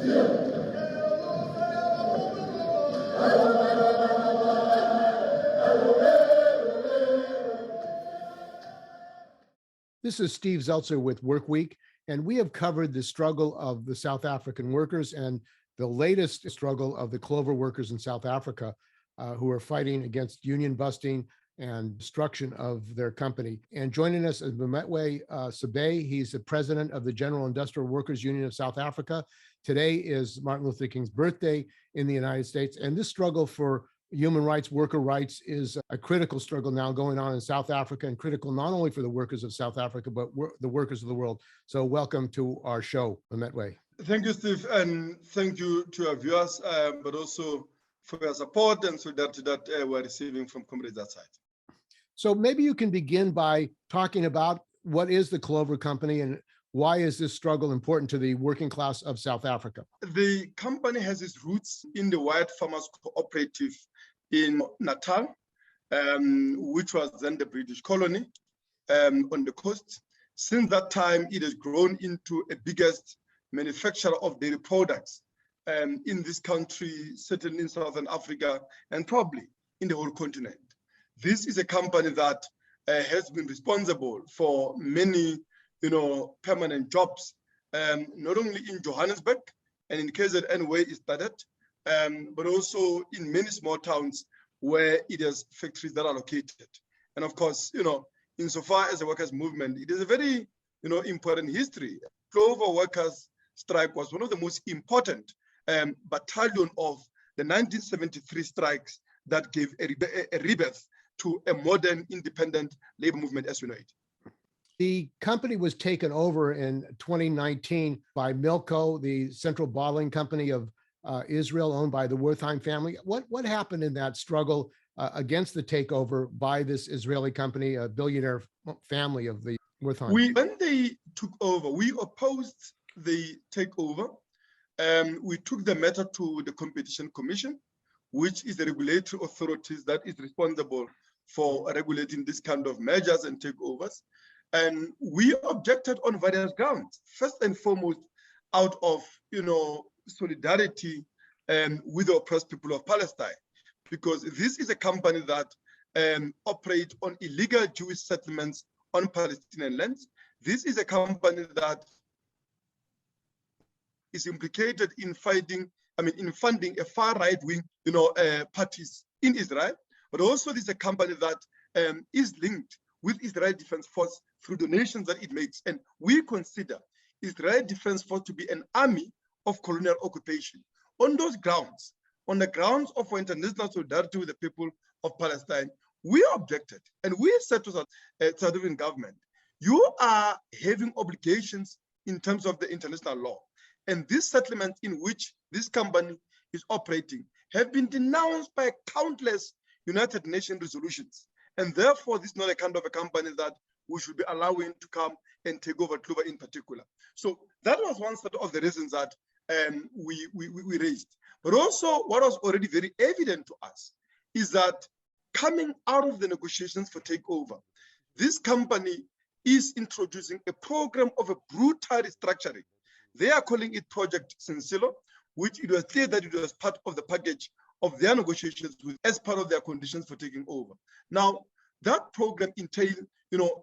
This is Steve Zeltzer with Workweek, and we have covered the struggle of the South African workers and the latest struggle of the Clover workers in South Africa who are fighting against union busting and destruction of their company. And joining us is Marnetlwe Sebei. He's the president of the General Industrial Workers Union of South Africa. Today is Martin Luther King's birthday in the United States, and this struggle for human rights, worker rights is a critical struggle now going on in South Africa, and critical not only for the workers of South Africa, but the workers of the world. So welcome to our show, Mametlwe. Thank you, Steve, and thank you to our viewers, but also for your support and solidarity that we're receiving from comrades outside. So maybe you can begin by talking about what is the Clover Company and why is this struggle important to the working class of South Africa? The company has its roots in the White Farmers Cooperative in Natal, which was then the British colony on the coast. Since that time, it has grown into a biggest manufacturer of dairy products in this country, certainly in Southern Africa, and probably in the whole continent. This is a company that has been responsible for many, permanent jobs, not only in Johannesburg and in KZN where it started, but also in many small towns where it has factories that are located. And of course, insofar as the workers' movement, it is a very, important history. Clover workers' strike was one of the most important battalion of the 1973 strikes that gave a rebirth to a modern, independent labor movement as we know it. The company was taken over in 2019 by Milco, the central bottling company of Israel, owned by the Wertheim family. What happened in that struggle against the takeover by this Israeli company, a billionaire family of the Wertheim? When they took over, we opposed the takeover. We took the matter to the Competition Commission, which is the regulatory authorities that is responsible for regulating this kind of mergers and takeovers. And we objected on various grounds. First and foremost, out of solidarity with the oppressed people of Palestine, because this is a company that operates on illegal Jewish settlements on Palestinian lands. This is a company that is implicated in funding a far right-wing, parties in Israel. But also, this is a company that is linked with Israeli Defense Force through donations that it makes. And we consider Israeli Defense Force to be an army of colonial occupation. On those grounds, on the grounds of our international solidarity with the people of Palestine, we objected. And we said to the South African government, you are having obligations in terms of the international law. And these settlements in which this company is operating have been denounced by countless United Nations resolutions. And therefore, this is not a kind of a company that we should be allowing to come and take over Clover in particular. So that was one set of the reasons that we raised. But also, what was already very evident to us is that coming out of the negotiations for takeover, this company is introducing a program of a brutal restructuring. They are calling it Project Sincero, which it was clear that it was part of the package of their negotiations as part of their conditions for taking over. Now, that program entails,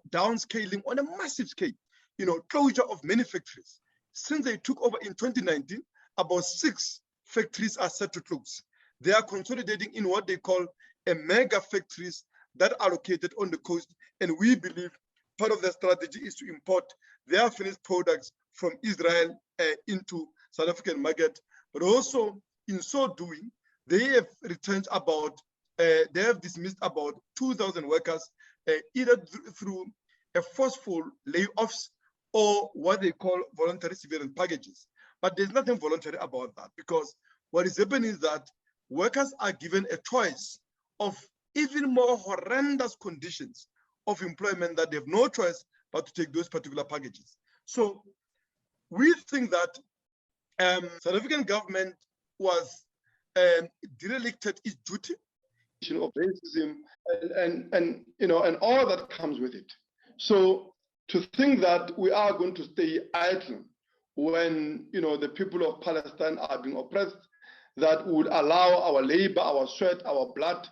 downscaling on a massive scale, closure of many factories. Since they took over in 2019, about 6 factories are set to close. They are consolidating in what they call a mega factories that are located on the coast. And we believe part of their strategy is to import their finished products from Israel into South African market. But also, in so doing, they have returned they have dismissed about 2,000 workers, either through a forceful layoffs or what they call voluntary severance packages. But there's nothing voluntary about that, because what is happening is that workers are given a choice of even more horrendous conditions of employment that they have no choice but to take those particular packages. So we think that South African government was derelicted its duty of racism and all that comes with it. So to think that we are going to stay idle when the people of Palestine are being oppressed, that would allow our labor, our sweat, our blood,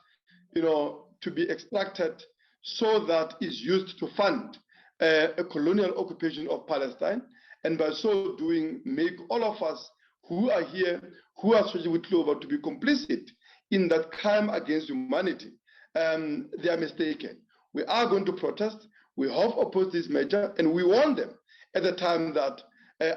to be extracted so that is used to fund a colonial occupation of Palestine, and by so doing make all of us who are here, who are associated with Clover, to be complicit in that crime against humanity. They are mistaken. We are going to protest. We have opposed this measure, and we warn them at the time that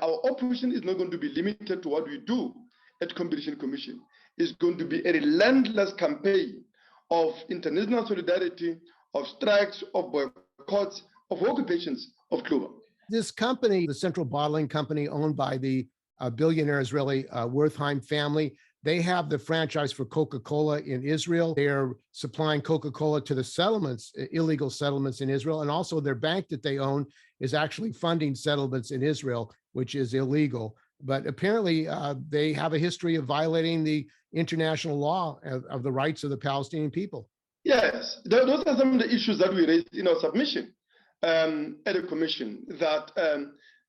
our opposition is not going to be limited to what we do at Competition Commission. It's going to be a relentless campaign of international solidarity, of strikes, of boycotts, of occupations of Clover. This company, the Central Bottling Company, owned by the billionaire Israeli Wertheim family, they have the franchise for Coca-Cola in Israel. They are supplying Coca-Cola to the settlements, illegal settlements in Israel. And also their bank that they own is actually funding settlements in Israel, which is illegal. But apparently they have a history of violating the international law of the rights of the Palestinian people. Yes, those are some of the issues that we raised in our submission at the commission, that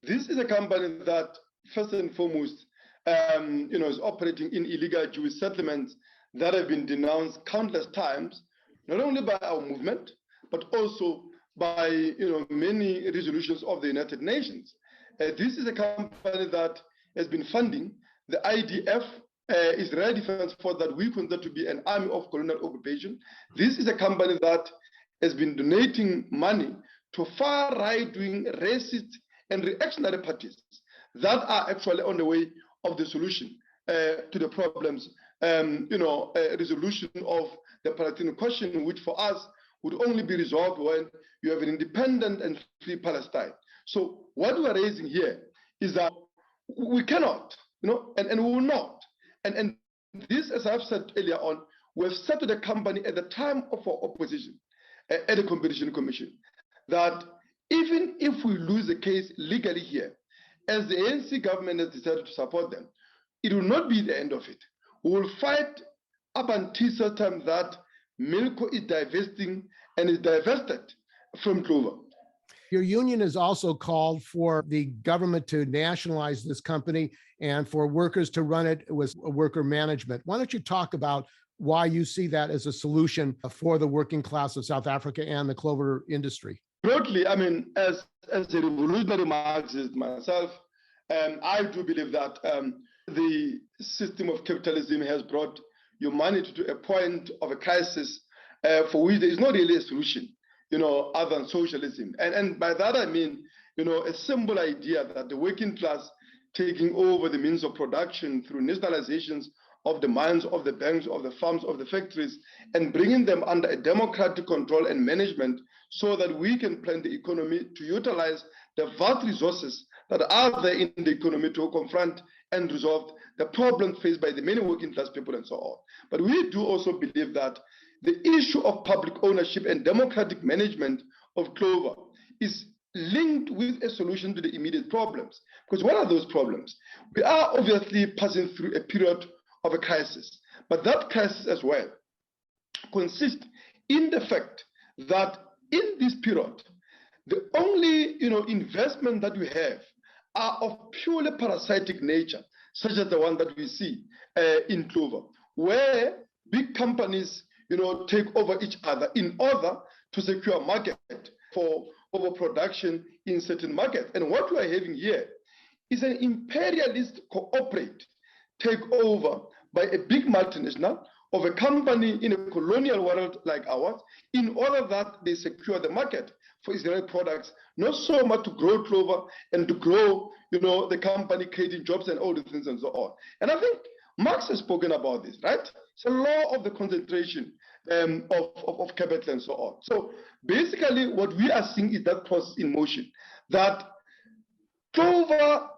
this is a company that first and foremost is operating in illegal Jewish settlements that have been denounced countless times, not only by our movement, but also by many resolutions of the United Nations. This is a company that has been funding the IDF, Israeli Defense Force, that we consider to be an army of colonial occupation. This is a company that has been donating money to far right-wing, racist, and reactionary parties that are actually on the way of the solution to the problems, resolution of the Palestinian question, which for us would only be resolved when you have an independent and free Palestine. So what we are raising here is that we cannot, and we will not. And this, as I've said earlier on, we have said to the company at the time of our opposition at the Competition Commission that even if we lose the case legally here, as the ANC government has decided to support them, it will not be the end of it. We will fight up until such time that Milco is divesting and is divested from Clover. Your union has also called for the government to nationalize this company and for workers to run it with worker management. Why don't you talk about why you see that as a solution for the working class of South Africa and the Clover industry? Broadly, I mean, as a revolutionary Marxist myself, I do believe that the system of capitalism has brought humanity to a point of a crisis for which there is not really a solution, other than socialism. And by that I mean, a simple idea that the working class taking over the means of production through nationalizations of the mines, of the banks, of the farms, of the factories, and bringing them under a democratic control and management so that we can plan the economy to utilize the vast resources that are there in the economy to confront and resolve the problems faced by the many working class people and so on. But we do also believe that the issue of public ownership and democratic management of Clover is linked with a solution to the immediate problems. Because what are those problems? We are obviously passing through a period of a crisis, but that crisis as well consists in the fact that in this period, the only investment that we have are of purely parasitic nature, such as the one that we see in Clover, where big companies take over each other in order to secure market for overproduction in certain markets. And what we are having here is an imperialist corporate takeover by a big multinational of a company in a colonial world like ours in order that they secure the market for Israeli products, not so much to grow Clover and to grow, the company creating jobs and all the things and so on. And I think Marx has spoken about this, right? It's a law of the concentration of capital and so on. So basically what we are seeing is that process in motion, that Clover,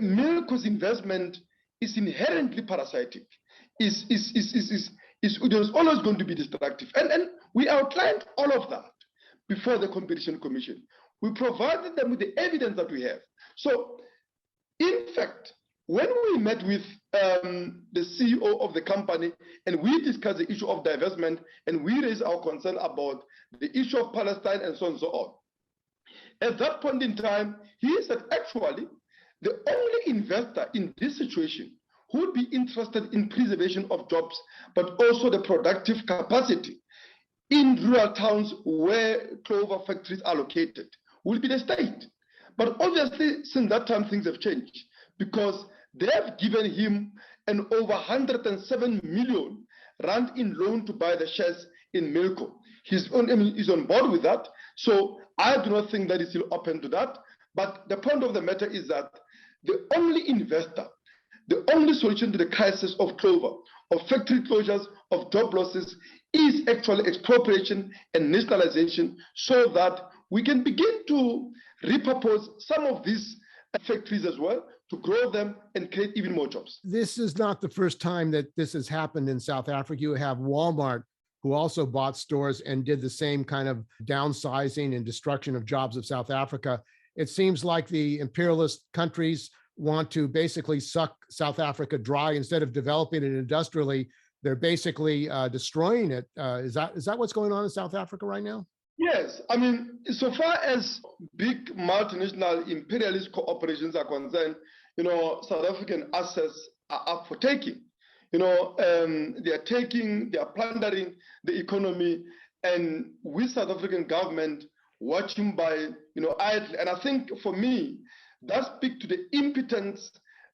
Milco's investment is inherently parasitic, is always going to be destructive. And we outlined all of that before the Competition Commission. We provided them with the evidence that we have. So, in fact, when we met with the CEO of the company and we discussed the issue of divestment and we raised our concern about the issue of Palestine and so on and so on, at that point in time, he said actually the only investor in this situation who would be interested in preservation of jobs, but also the productive capacity in rural towns where clover factories are located, will be the state. But obviously, since that time, things have changed because they have given him an over 107 million rand in loan to buy the shares in Milco. He's on board with that. So I do not think that he's still open to that. But the point of the matter is that the only investor, the only solution to the crisis of Clover, of factory closures, of job losses, is actually expropriation and nationalization so that we can begin to repurpose some of these factories as well to grow them and create even more jobs. This is not the first time that this has happened in South Africa. You have Walmart, who also bought stores and did the same kind of downsizing and destruction of jobs of South Africa. It seems like the imperialist countries want to basically suck South Africa dry. Instead of developing it industrially, they're basically destroying it. Is that what's going on in South Africa right now? Yes, I mean, so far as big multinational imperialist corporations are concerned, South African assets are up for taking. They are plundering the economy, and with South African government watching by, idly. And I think for me, that speaks to the impotence,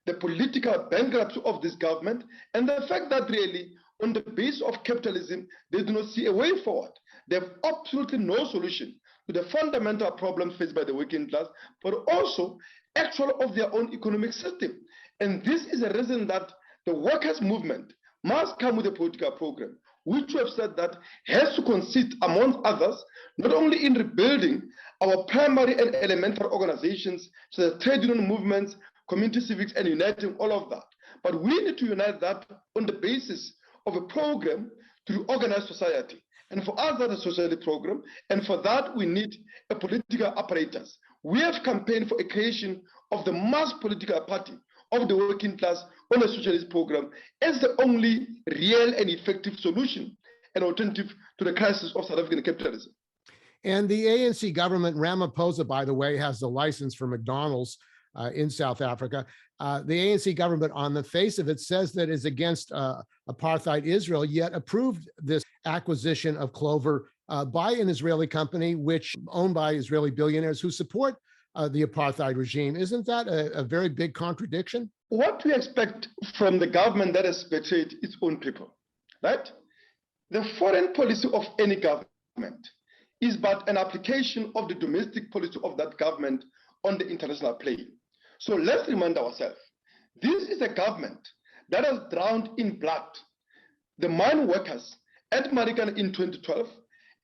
the political bankruptcy of this government, and the fact that really, on the base of capitalism, they do not see a way forward. They have absolutely no solution to the fundamental problems faced by the working class, but also actual of their own economic system. And this is a reason that the workers' movement must come with a political program, which we have said that has to consist, among others, not only in rebuilding our primary and elementary organizations, so the trade union movements, community civics, and uniting all of that, but we need to unite that on the basis of a program to reorganize society. And for us, that's a socialist program. And for that, we need a political apparatus. We have campaigned for a creation of the mass political party of the working class on a socialist program as the only real and effective solution and alternative to the crisis of South African capitalism. And the ANC government, Ramaphosa, by the way, has the license for McDonald's in South Africa. The ANC government, on the face of it, says that is against apartheid Israel, yet approved this acquisition of Clover by an Israeli company, which owned by Israeli billionaires who support the apartheid regime. Isn't that a very big contradiction? What we expect from the government that has betrayed its own people, right? The foreign policy of any government is but an application of the domestic policy of that government on the international plane. So let's remind ourselves, this is a government that has drowned in blood the mine workers at Marikana in 2012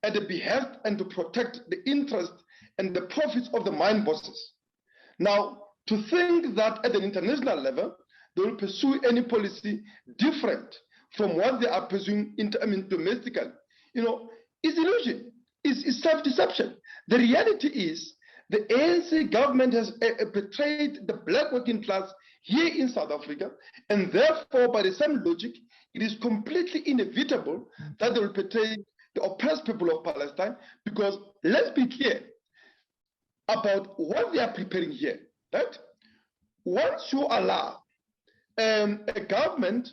at the behest and to protect the interest and the profits of the mine bosses. Now, to think that at an international level, they will pursue any policy different from what they are pursuing domestically, is illusion, is self-deception. The reality is the ANC government has betrayed the black working class here in South Africa, and therefore, by the same logic, it is completely inevitable that they will betray the oppressed people of Palestine, because let's be clear about what they are preparing here, right? Once you allow a government,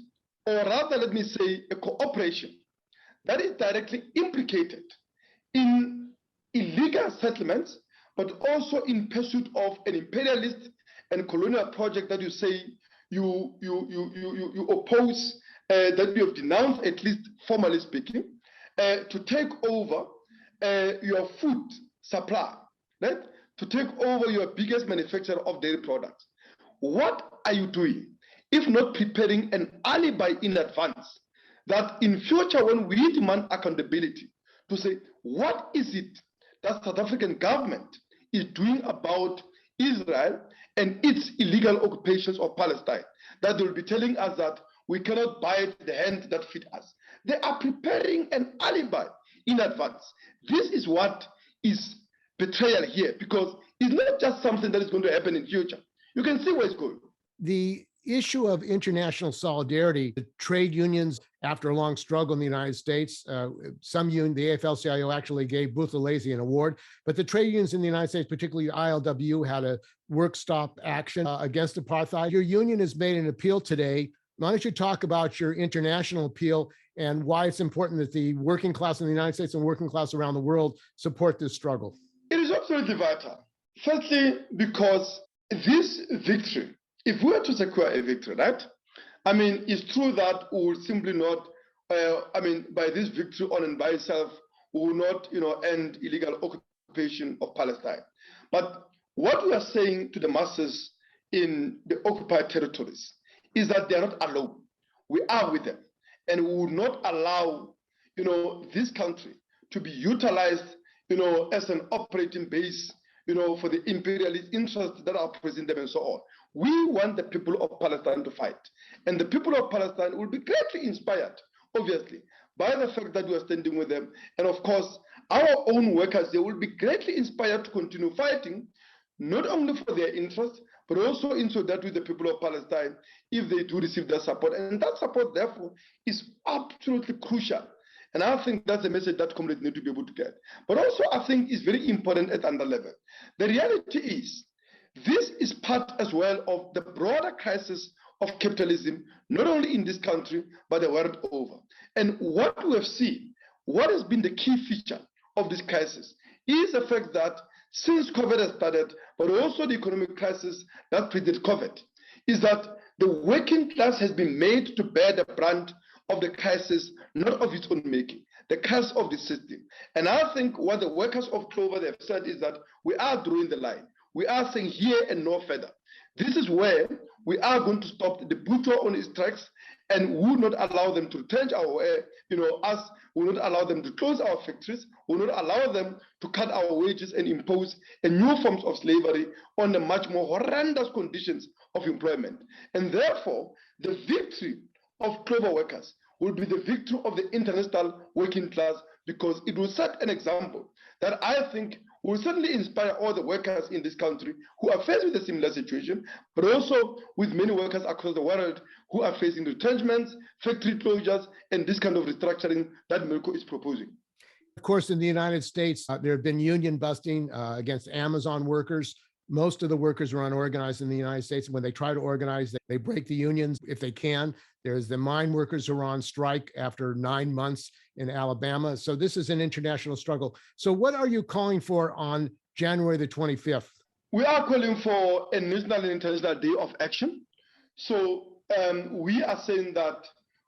or rather let me say a cooperation, that is directly implicated in illegal settlements, but also in pursuit of an imperialist and colonial project that you say you oppose, that you have denounced, at least formally speaking, to take over your food supply, right? To take over your biggest manufacturer of dairy products. What are you doing if not preparing an alibi in advance that in future when we demand accountability to say, what is it that South African government is doing about Israel and its illegal occupations of Palestine, that they will be telling us that we cannot bite the hand that feeds us. They are preparing an alibi in advance. This is what is betrayal here, because it's not just something that is going to happen in future. You can see where it's going. The issue of international solidarity, the trade unions, after a long struggle in the United States, some union, the AFL-CIO actually gave Buthelezi an award, but the trade unions in the United States, particularly ILWU, had a work stop action against apartheid. Your union has made an appeal today. Why don't you talk about your international appeal and why it's important that the working class in the United States and working class around the world support this struggle? It is absolutely vital. Firstly, because this victory, if we were to secure a victory, right? I mean, it's true that we will simply not, by this victory on and by itself, we will not, end illegal occupation of Palestine. But what we are saying to the masses in the occupied territories is that they are not alone. We are with them. And we will not allow, this country to be utilized, as an operating base, for the imperialist interests that are present them and so on. We want the people of Palestine to fight. And the people of Palestine will be greatly inspired, obviously, by the fact that we are standing with them. And of course, our own workers, they will be greatly inspired to continue fighting, not only for their interests, but also in solidarity with the people of Palestine if they do receive that support. And that support, therefore, is absolutely crucial. And I think that's a message that comrades need to be able to get. But also, I think it's very important at under level. The reality is, this is part as well of the broader crisis of capitalism, not only in this country, but the world over. And what we have seen, what has been the key feature of this crisis, is the fact that since COVID has started, but also the economic crisis that preceded COVID, is that the working class has been made to bear the brunt of the crisis, not of its own making, the crisis of the system. And I think what the workers of Clover have said is that we are drawing the line. We are saying here and no further. This is where we are going to stop the butcher on his tracks and will not allow them to retrench our way, us, will not allow them to close our factories, will not allow them to cut our wages and impose a new forms of slavery on the much more horrendous conditions of employment. And therefore, the victory of Clover workers will be the victory of the international working class, because it will set an example that I think will certainly inspire all the workers in this country who are faced with a similar situation, but also with many workers across the world who are facing retrenchments, factory closures, and this kind of restructuring that Milco is proposing. Of course, in the United States, there have been union busting against Amazon workers. Most of the workers are unorganized in the United States. When they try to organize, they break the unions if they can. There's the mine workers who are on strike after 9 months in Alabama. So this is an international struggle. So what are you calling for on January the 25th? We are calling for a national and international day of action. So we are saying that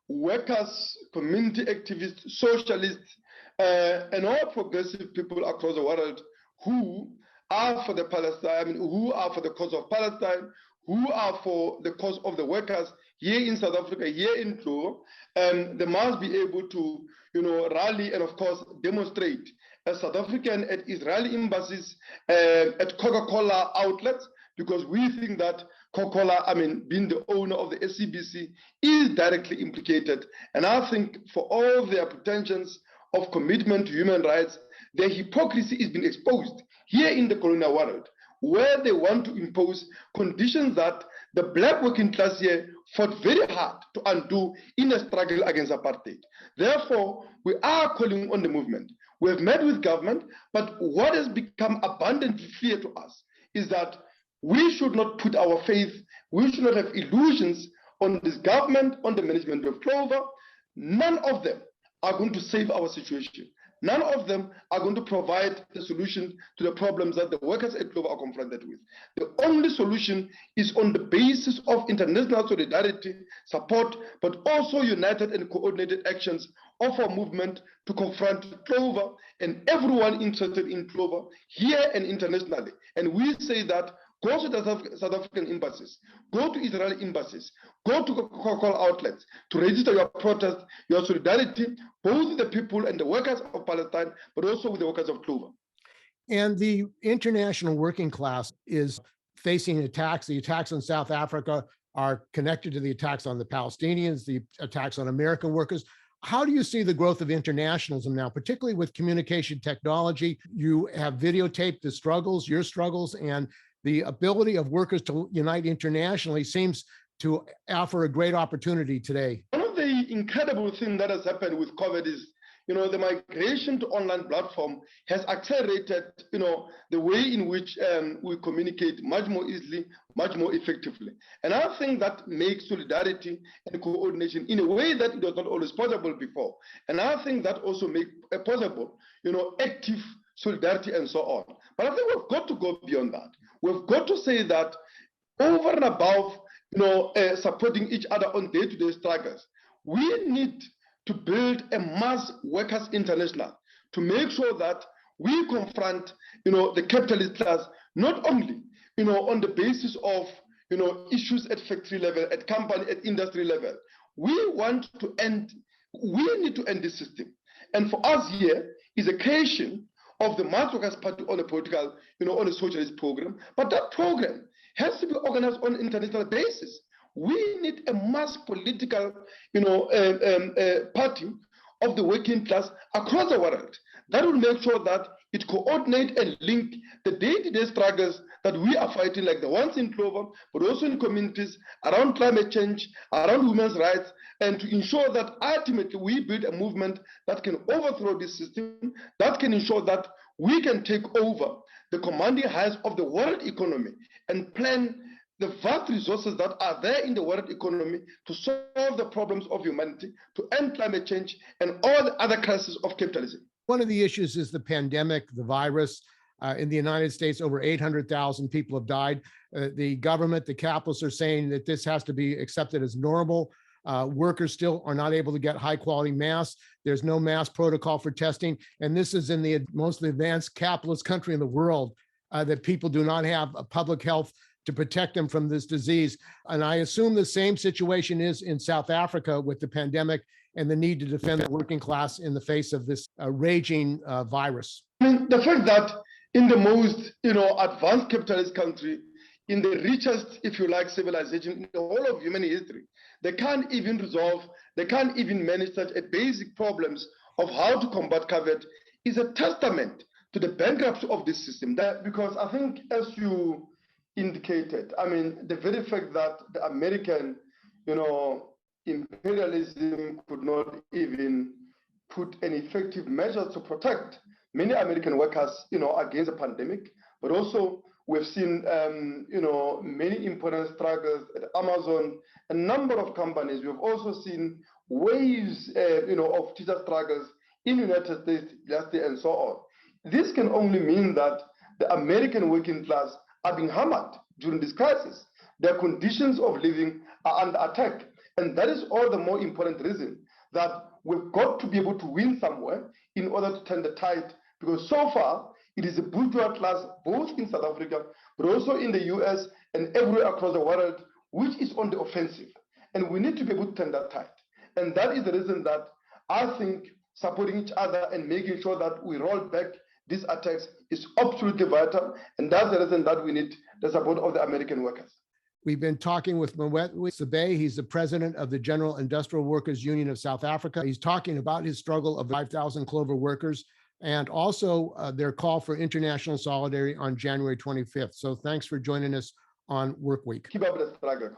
workers, community activists, socialists, and all progressive people across the world who are for the Palestine, who are for the cause of Palestine, who are for the cause of the workers here in South Africa, here in Clover, they must be able to, rally and of course demonstrate as South African at Israeli embassies, at Coca-Cola outlets, because we think that Coca-Cola, being the owner of the SCBC, is directly implicated. And I think for all their pretensions of commitment to human rights, their hypocrisy is being exposed here in the colonial world, where they want to impose conditions that the black working class here fought very hard to undo in a struggle against apartheid. Therefore, we are calling on the movement. We have met with government, but what has become abundantly clear to us is that we should not put our faith, we should not have illusions on this government, on the management of Clover. None of them are going to save our situation. None of them are going to provide the solution to the problems that the workers at Clover are confronted with. The only solution is on the basis of international solidarity, support, but also united and coordinated actions of our movement to confront Clover and everyone interested in Clover here and internationally. And we say that go to the South African embassies, go to Israeli embassies, go to Coca-Cola outlets to register your protest, your solidarity, both with the people and the workers of Palestine, but also with the workers of Clover. And the international working class is facing attacks. The attacks on South Africa are connected to the attacks on the Palestinians, the attacks on American workers. How do you see the growth of internationalism now, particularly with communication technology? You have videotaped the struggles, your struggles, and the ability of workers to unite internationally seems to offer a great opportunity today. One of the incredible things that has happened with COVID is, the migration to online platform has accelerated, the way in which we communicate much more easily, much more effectively. And I think that makes solidarity and coordination in a way that it was not always possible before. And I think that also makes possible, active solidarity and so on. But I think we've got to go beyond that. We've got to say that over and above, supporting each other on day-to-day struggles, we need to build a mass workers international to make sure that we confront, the capitalist class, not only, on the basis of, issues at factory level, at company, at industry level. We need to end this system. And for us here is a creation of the Mass Workers Party on a political, on a socialist program. But that program has to be organized on an international basis. We need a mass political, party of the working class across the world that will make sure that it coordinates and link the day-to-day struggles that we are fighting, like the ones in Clover, but also in communities around climate change, around women's rights, and to ensure that ultimately we build a movement that can overthrow this system, that can ensure that we can take over the commanding heights of the world economy and plan the vast resources that are there in the world economy to solve the problems of humanity, to end climate change and all the other crises of capitalism. One of the issues is the pandemic, the virus. In the United States, over 800,000 people have died. The government, the capitalists are saying that this has to be accepted as normal. Workers still are not able to get high quality masks. There's no mass protocol for testing. And this is in the most advanced capitalist country in the world, that people do not have a public health to protect them from this disease. And I assume the same situation is in South Africa with the pandemic and the need to defend the working class in the face of this raging virus. I mean, the fact that in the most, advanced capitalist country, in the richest, if you like, civilization in the whole of human history, they can't even manage such a basic problems of how to combat COVID is a testament to the bankruptcy of this system. Because I think, as you indicated, I mean, the very fact that the American, imperialism could not even put an effective measure to protect many American workers, against the pandemic, but also we've seen, many important struggles at Amazon, a number of companies. We've also seen waves, of teacher struggles in the United States last year and so on. This can only mean that the American working class are being hammered during this crisis. Their conditions of living are under attack. And that is all the more important reason that we've got to be able to win somewhere in order to turn the tide. Because so far, it is a bourgeois class, both in South Africa, but also in the US and everywhere across the world, which is on the offensive. And we need to be able to turn that tide. And that is the reason that I think supporting each other and making sure that we roll back these attacks is absolutely vital. And that's the reason that we need the support of the American workers. We've been talking with Marnetlwe Sebei. He's the president of the General Industrial Workers Union of South Africa. He's talking about his struggle of 5,000 Clover workers and also their call for international solidarity on January 25th. So thanks for joining us on Work Week. Keep up the struggle.